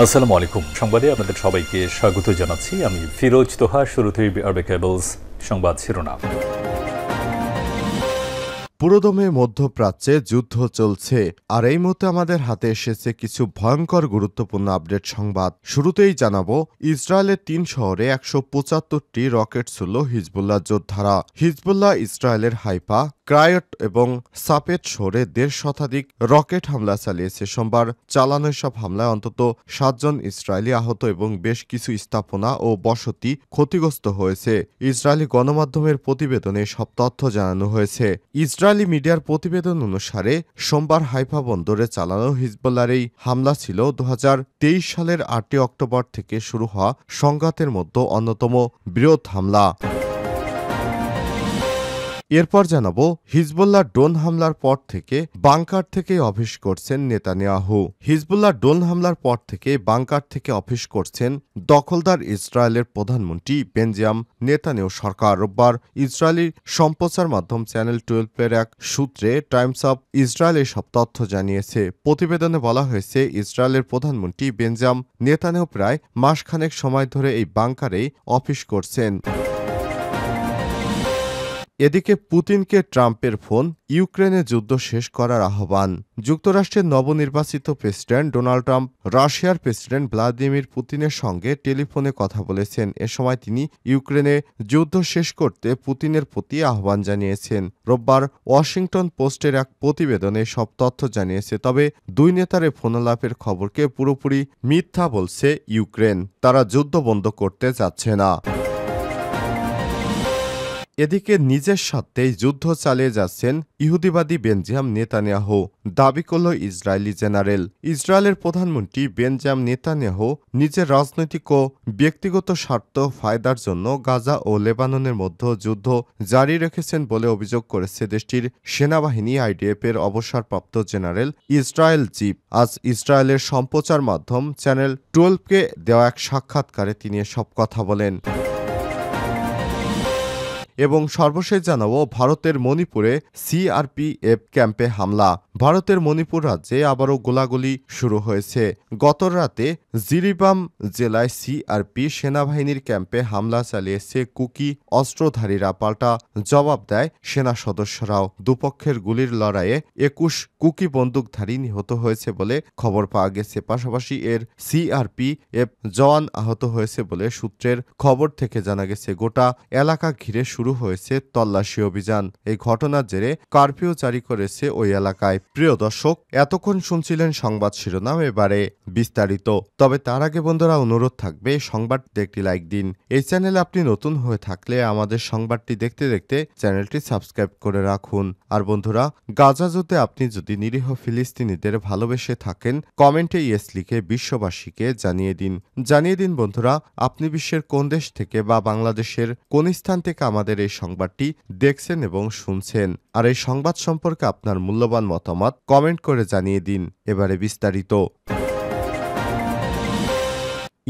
আসসালামু আলাইকুম। সংবাদে আপনাদের সবাইকে স্বাগত জানাচ্ছি। আমি ফিরোজ তোহা। শুরুতেই আরবে কেবলস সংবাদ শিরোনাম। পুরোদমে মধ্যপ্রাচ্যে যুদ্ধ চলছে, আর এই মুহূর্তে আমাদের হাতে এসেছে কিছু ভয়ঙ্কর গুরুত্বপূর্ণ আপডেট সংবাদ। শুরুতেই জানাবো, ইসরায়েলের ৩ শহরে ১৭৫টি রকেট ছুড়ল হিজবুল্লাহ যোদ্ধারা। হিজবুল্লাহ ইসরায়েলের হাইফা, ক্রায়ট এবং সাপেট শহরে ১৫০ শতাধিক রকেট হামলা চালিয়েছে। সোমবার চালানো এসব হামলায় অন্তত ৭ জন ইসরায়েলি আহত এবং বেশ কিছু স্থাপনা ও বসতি ক্ষতিগ্রস্ত হয়েছে। ইসরায়েলি গণমাধ্যমের প্রতিবেদনে সব তথ্য জানানো হয়েছে। ইসরায়েলি মিডিয়ার প্রতিবেদন অনুসারে সোমবার হাইফা বন্দরে চালানো হিজবুল্লাহর এই হামলা ছিল ২০২৩ সালের ৮ অক্টোবর থেকে শুরু হওয়া সংঘাতের মধ্যে অন্যতম বৃহৎ হামলা। এরপর জানাবো, হিজবুল্লাহ ড্রোন হামলার পর থেকে বাংকার থেকে অফিস করছেন নেতানিয়াহু। হিজবুল্লাহ ড্রোন হামলার পর থেকে বাংকার থেকে অফিস করছেন দখলদার ইসরায়েলের প্রধানমন্ত্রী বেঞ্জামিন নেতানিয়াহু সরকার। রোববার ইসরায়েলি সম্প্রচার মাধ্যম চ্যানেল 12 এক সূত্রে টাইমস অব ইসরায়েল এসব তথ্য জানিয়েছে। প্রতিবেদনে বলা হয়েছে, ইসরায়েলের প্রধানমন্ত্রী বেঞ্জামিন নেতানিয়াহু প্রায় মাসখানেক সময় ধরে এই বাংকারেই অফিস করছেন। এদিকে পুতিনকে ট্রাম্পের ফোন, ইউক্রেনে যুদ্ধ শেষ করার আহ্বান। যুক্তরাষ্ট্রের নবনির্বাচিত প্রেসিডেন্ট ডোনাল্ড ট্রাম্প রাশিয়ার প্রেসিডেন্ট ভ্লাদিমির পুতিনের সঙ্গে টেলিফোনে কথা বলেছেন। এ সময় তিনি ইউক্রেনে যুদ্ধ শেষ করতে পুতিনের প্রতি আহ্বান জানিয়েছেন। রোববার ওয়াশিংটন পোস্টের এক প্রতিবেদনে সব তথ্য জানিয়েছে। তবে দুই নেতার ফোনালাপের খবরকে পুরোপুরি মিথ্যা বলছে ইউক্রেন। তারা যুদ্ধ বন্ধ করতে চাচ্ছে না। এদিকে নিজের স্বার্থেই যুদ্ধ চালিয়ে যাচ্ছেন ইহুদিবাদী বেঞ্জামিন নেতানিয়াহু, দাবি করল ইসরায়েলি জেনারেল। ইসরায়েলের প্রধানমন্ত্রী বেঞ্জামিন নেতানিয়াহু নিজের রাজনৈতিক ও ব্যক্তিগত স্বার্থ ফায়দার জন্য গাজা ও লেবাননের মধ্যে যুদ্ধ জারি রেখেছেন বলে অভিযোগ করেছে দেশটির সেনাবাহিনী। আইডিএফ এর অবসরপ্রাপ্ত জেনারেল ইসরায়েল চিফ আজ ইসরায়েলের সম্প্রচার মাধ্যম চ্যানেল 12কে দেওয়া এক সাক্ষাৎকারে তিনি এসব কথা বলেন। এবং সর্বশেষ জানাবো, ভারতের মণিপুরে সিআরপিএফ ক্যাম্পে হামলা। ভারতের মণিপুর রাজ্যে আবারও গোলাগুলি শুরু হয়েছে। গত রাতে জিরিবাম জেলায় সিআরপি সেনাবাহিনীর ক্যাম্পে হামলা চালিয়েছে কুকি অস্ত্রধারীরা। পাল্টা জবাব দেয় সেনা সদস্যরাও। দুপক্ষের গুলির লড়াইয়ে ২১ কুকি বন্দুকধারী নিহত হয়েছে বলে খবর পাওয়া গেছে। পাশাপাশি এর সিআরপিএফ জওয়ান আহত হয়েছে বলে সূত্রের খবর থেকে জানা গেছে। গোটা এলাকা ঘিরে শুরু হয়েছে তল্লাশি অভিযান। এই ঘটনার জেরে কারফিউ জারি করেছে ওই এলাকায়। প্রিয় দর্শক, এতক্ষণ শুনছিলেন সংবাদ শিরোনাম, এবারে বিস্তারিত। তবে তার আগে বন্ধুরা অনুরোধ থাকবে, সংবাদটি একটি লাইক দিন। এই চ্যানেলে আপনি নতুন হয়ে থাকলে আমাদের সংবাদটি দেখতে দেখতে চ্যানেলটি সাবস্ক্রাইব করে রাখুন। আর বন্ধুরা, গাজা যুদ্ধে আপনি যদি নিরীহ ফিলিস্তিনিদের ভালোবেসে থাকেন, কমেন্টে ইয়েস লিখে বিশ্ববাসীকে জানিয়ে দিন বন্ধুরা, আপনি বিশ্বের কোন দেশ থেকে বা বাংলাদেশের কোন স্থান থেকে আমাদের এই সংবাদটি দেখছেন এবং শুনছেন। আর এই সংবাদ সম্পর্কে আপনার মূল্যবান মতামত কমেন্ট করে জানিয়ে দিন। এবারে বিস্তারিত।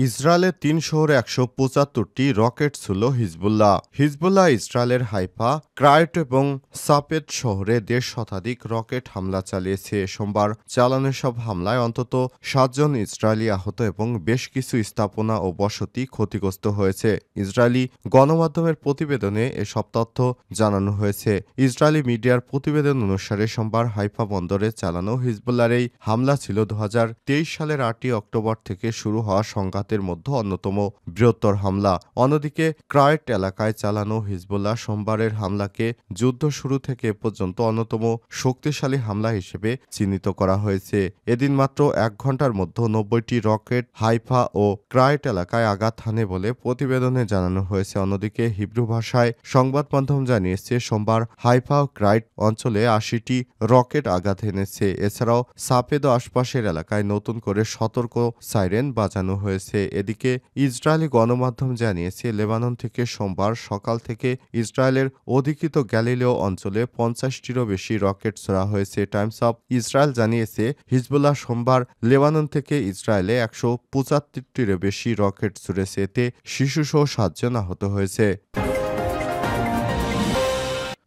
ইসরায়েলের ৩ শহরে ১৭৫টি রকেট ছুড়ল হিজবুল্লাহ। হিজবুল্লাহ ইসরায়েলের হাইফা, ক্রায়ট এবং সাপেট শহরে ১৫০ শতাধিক রকেট হামলা চালিয়েছে। সোমবার চালানো সব হামলায় অন্তত ৭ জন ইসরায়েলি আহত এবং বেশ কিছু স্থাপনা ও বসতি ক্ষতিগ্রস্ত হয়েছে। ইসরায়েলি গণমাধ্যমের প্রতিবেদনে এসব তথ্য জানানো হয়েছে। ইসরায়েলি মিডিয়ার প্রতিবেদন অনুসারে সোমবার হাইফা বন্দরে চালানো হিজবুল্লাহর এই হামলা ছিল ২০২৩ সালের ৮ অক্টোবর থেকে শুরু হওয়া সংঘাত মধ্যে অন্যতম বৃহত্তর হামলা। অন্যদিকে ক্রায়ট এলাকায় চালানো হিজবুল্লাহ সোমবারের হামলাকে যুদ্ধ শুরু থেকে পর্যন্ত অন্যতম শক্তিশালী হামলা হিসেবে চিহ্নিত করা হয়েছে। এদিন মাত্র ১ ঘন্টার মধ্যে ৯০টি রকেট হাইফা ও ক্রায়ট এলাকায় আঘাত হানে বলে প্রতিবেদনে জানানো হয়েছে। অন্যদিকে হিব্রু ভাষায় সংবাদ মাধ্যম জানিয়েছে, সোমবার হাইফা ও ক্রায়ট অঞ্চলে ৮০টি রকেট আঘাত এনেছে। এছাড়াও সাপেদ ও আশপাশের এলাকায় নতুন করে সতর্ক সাইরেন বাজানো হয়েছে। এদিকে ইসরায়েলি গণমাধ্যম জানিয়েছে, লেবানন থেকে সোমবার সকাল থেকে ইসরায়েলের অধিকৃত গ্যালিলিও অঞ্চলে ৫০টিরও বেশি রকেট ছোড়া হয়েছে। টাইমস অব ইসরায়েল জানিয়েছে, হিজবুল্লাহ সোমবার লেবানন থেকে ইসরায়েলে ১৭৫টিরও বেশি রকেট ছুড়েছে। এতে শিশুসহ ৭ জন আহত হয়েছে।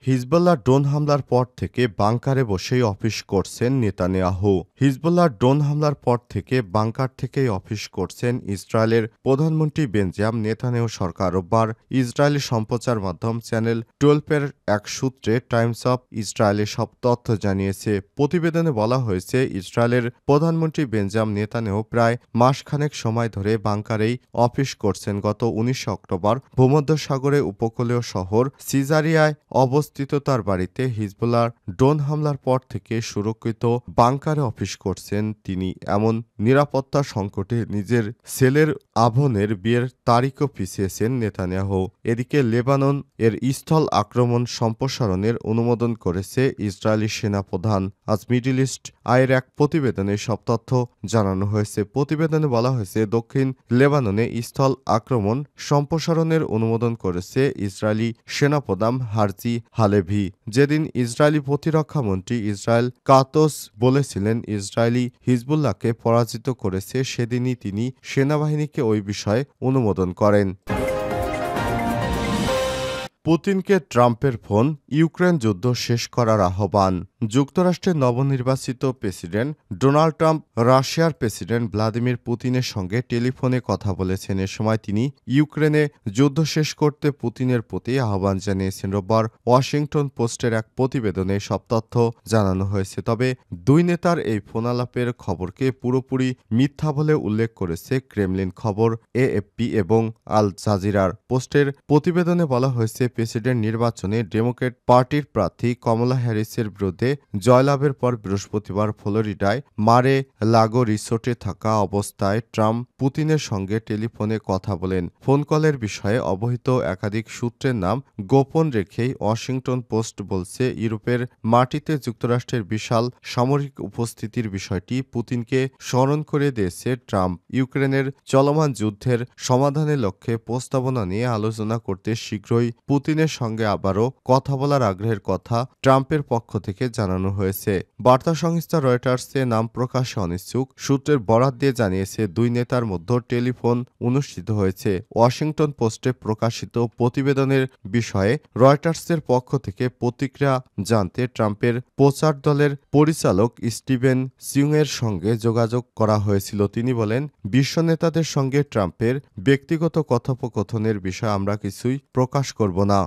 হিজবুল্লাহ ড্রোন হামলার পর থেকে বাংকারে বসেই অফিস করছেন নেতানিয়াহু। হিজবুল্লাহ ড্রোন হামলার পর থেকে বাংকার থেকেই অফিস করছেন ইসরায়েলের প্রধানমন্ত্রী বেঞ্জামিন নেতানিয়াহু সরকার। রোববার ইসরায়েলি সম্প্রচার মাধ্যম চ্যানেল 12-এর এক সূত্রে টাইমস অফ ইসরায়েলে সব তথ্য জানিয়েছে। প্রতিবেদনে বলা হয়েছে, ইসরায়েলের প্রধানমন্ত্রী বেঞ্জামিন নেতানিয়াহু প্রায় মাসখানেক সময় ধরে বাংকারেই অফিস করছেন। গত 19 অক্টোবর ভূমধ্যসাগরে উপকূলীয় শহর সিজারিয়ায় অবস্থিত তার বাড়িতে হিজবুল্লাহর ড্রোন হামলার পর থেকে সুরক্ষিত বাংকারে অফিস করছেন তিনি। এমন নিরাপত্তা সংকটে নিজের ছেলের আভনের বিয়ের তারিখও পিছিয়েছেন নেতানিয়াহু। এদিকে লেবানন এর স্থল আক্রমণ সম্প্রসারণের অনুমোদন করেছে ইসরায়েলি সেনাপ্রধান। আজ মিডল ইস্ট আয়ের এক প্রতিবেদনে সব তথ্য জানানো হয়েছে। প্রতিবেদনে বলা হয়েছে, দক্ষিণ লেবাননে স্থল আক্রমণ সম্প্রসারণের অনুমোদন করেছে ইসরায়েলি সেনাপ্রধান হার্জি হালেভি। যেদিন ইসরায়েলি প্রতিরক্ষা মন্ত্রী ইসরায়েল কাতস বলেছিলেন ইসরায়েলি হিজবুল্লাহকে পরাজিত করেছে, সেদিনই তিনি সেনাবাহিনীকে ওই বিষয়ে অনুমোদন করেন। পুতিনকে ট্রাম্পের ফোন, ইউক্রেন যুদ্ধ শেষ করার আহ্বান। যুক্তরাষ্ট্রের নবনির্বাচিত প্রেসিডেন্ট ডোনাল্ড ট্রাম্প রাশিয়ার প্রেসিডেন্ট ভ্লাদিমির পুতিনের সঙ্গে টেলিফোনে কথা বলেছেন। এ সময় তিনি ইউক্রেনে যুদ্ধ শেষ করতে পুতিনের প্রতি আহ্বান জানিয়েছেন। রোববার ওয়াশিংটন পোস্টের এক প্রতিবেদনে সব তথ্য জানানো হয়েছে। তবে দুই নেতার এই ফোনালাপের খবরকে পুরোপুরি মিথ্যা বলে উল্লেখ করেছে ক্রেমলিন খবর, এএফপি এবং আল জাজিরার। পোস্টের প্রতিবেদনে বলা হয়েছে, প্রেসিডেন্ট নির্বাচনে ডেমোক্র্যাট পার্টির প্রার্থী কমলা হ্যারিসের বিরুদ্ধে জয়লাভের পর বৃহস্পতিবার ফ্লোরিডায় মারে লাগো রিসোর্টে থাকা অবস্থায় ট্রাম্প পুতিনের সঙ্গে টেলিফোনে কথা বলেন। ফোন কলের বিষয়ে অবহিত একাধিক সূত্রের নাম গোপন রেখেই ওয়াশিংটন পোস্ট বলছে, ইউরোপের মাটিতে যুক্তরাষ্ট্রের বিশাল সামরিক উপস্থিতির বিষয়টি পুতিনকে স্মরণ করে দিয়েছে ট্রাম্প। ইউক্রেনের চলমান যুদ্ধের সমাধানের লক্ষ্যে প্রস্তাবনা নিয়ে আলোচনা করতে শীঘ্রই পুতিনের সঙ্গে আবারও কথা বলার আগ্রহের কথা ট্রাম্পের পক্ষ থেকে জানানো হয়েছে। বার্তা সংস্থা রয়টার্সে নাম প্রকাশে অনিচ্ছুক সূত্রের বরাত দিয়ে জানিয়েছে, দুই নেতার মধ্যে টেলিফোন অনুষ্ঠিত হয়েছে। ওয়াশিংটন পোস্টে প্রকাশিত প্রতিবেদনের বিষয়ে রয়টার্সের পক্ষ থেকে প্রতিক্রিয়া জানতে ট্রাম্পের প্রচার দলের পরিচালক স্টিভেন সিউংয়ের সঙ্গে যোগাযোগ করা হয়েছিল। তিনি বলেন, বিশ্ব নেতাদের সঙ্গে ট্রাম্পের ব্যক্তিগত কথোপকথনের বিষয়ে আমরা কিছুই প্রকাশ করব না।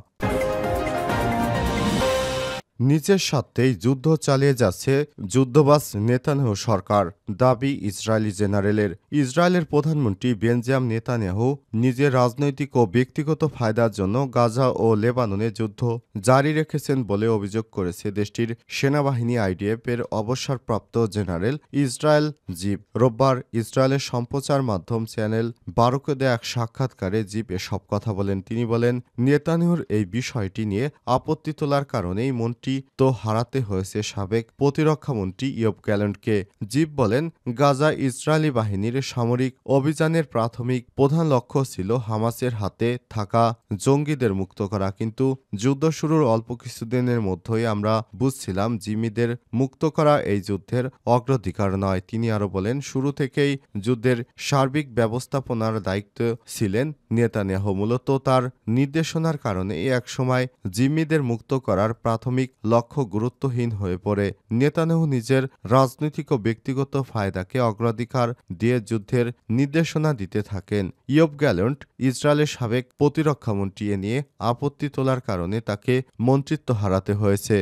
নিজের স্বার্থেই যুদ্ধ চালিয়ে যাচ্ছে যুদ্ধবাজ নেতানিয়াহু সরকার, দাবি ইসরায়েলি জেনারেলের। ইসরায়েলের প্রধানমন্ত্রী বেঞ্জামিন নেতানিয়াহু নিজের রাজনৈতিক ও ব্যক্তিগত ফায়দার জন্য গাজা ও লেবাননে যুদ্ধ জারি রেখেছেন বলে অভিযোগ করেছে দেশটির সেনাবাহিনী। আইডিএফ এর অবসরপ্রাপ্ত জেনারেল ইসরায়েল জিপ রোববার ইসরায়েলের সম্প্রচার মাধ্যম চ্যানেল 12-কে দেয়া এক সাক্ষাৎকারে জিপ এসব কথা বলেন। তিনি বলেন, নেতানিয়াহুর এই বিষয়টি নিয়ে আপত্তি তোলার কারণেই মন্ত্রী তো হারাতে হয়েছে সাবেক প্রতিরক্ষামন্ত্রী ইয়োব গ্যালেন্টকে। জিপ বলেন, গাজা ইসরায়েলি বাহিনীর সামরিক অভিযানের প্রাথমিক প্রধান লক্ষ্য ছিল হামাসের হাতে থাকা জঙ্গিদের মুক্ত করা, কিন্তু যুদ্ধ শুরুর অল্প কিছুদিনের মধ্যেই আমরা বুঝছিলাম জিম্মিদের মুক্ত করা এই যুদ্ধের অগ্রাধিকার নয়। তিনি আরও বলেন, শুরু থেকেই যুদ্ধের সার্বিক ব্যবস্থাপনার দায়িত্ব ছিলেন নেতানিয়াহু। মূলত তার নির্দেশনার কারণে একসময় জিম্মিদের মুক্ত করার প্রাথমিক লক্ষ্য গুরুত্বহীন হয়ে পড়ে। নেতানিয়াহু নিজের রাজনৈতিক ও ব্যক্তিগত ফায়দাকে অগ্রাধিকার দিয়ে যুদ্ধের নির্দেশনা দিতে থাকেন। ইয়োব গ্যালেন্ট ইসরায়েলের সাবেক প্রতিরক্ষামন্ত্রী, এ নিয়ে আপত্তি তোলার কারণে তাকে মন্ত্রিত্ব হারাতে হয়েছে।